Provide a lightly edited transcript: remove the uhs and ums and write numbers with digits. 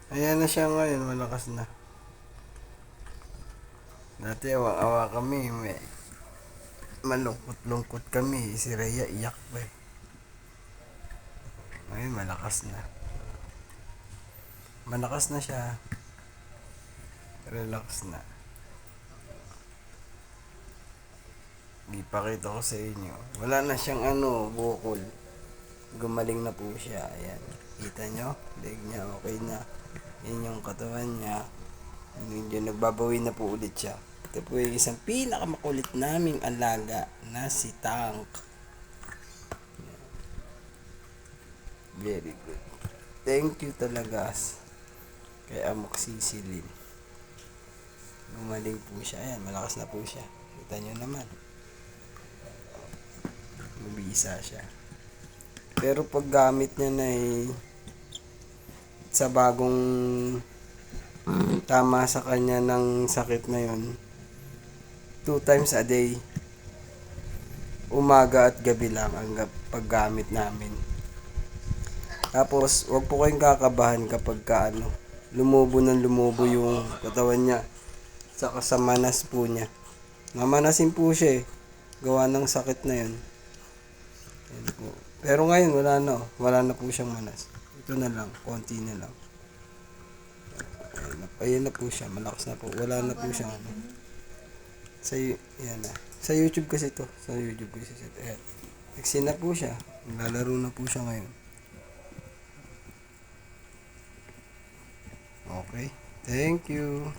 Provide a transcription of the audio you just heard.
Ayan na siya ngayon, malakas na. Dati awa-awa kami, may malungkot-lungkot kami. Si Rhea iyak pa eh. Ngayon malakas na. Malakas na siya. Relax na. Ipakita ko sa inyo. Wala na siyang bukol. Gumaling na po siya. Ayan. Kita nyo? Leg niya okay na. Yan yung katawan niya. Medyo nagbabawi na po ulit siya. Ito po yung isang pinakamakulit naming alaga na si Tank. Very good. Thank you talaga kay Amoxicillin. Gumaling po siya. Ayan, malakas na po siya. Kita nyo naman. Mabisa siya. Pero pag gamit niya na sa bagong tama sa kanya ng sakit na yon, 2 times a day, umaga at gabi lang ang paggamit namin. Tapos wag po kayong kakabahan kapag lumubo yung katawan niya, saka sa manas po niya. Mamanasin po siya gawa ng sakit na yun. Pero ngayon wala na po siyang manas. Ito na lang, konti na lang. Ayan na po siya, malakas na po. Wala na po siyang yan na. Sa YouTube kasi ito. Ayan. Vaccine na po siya. Lalaro na po siya ngayon. Okay. Thank you.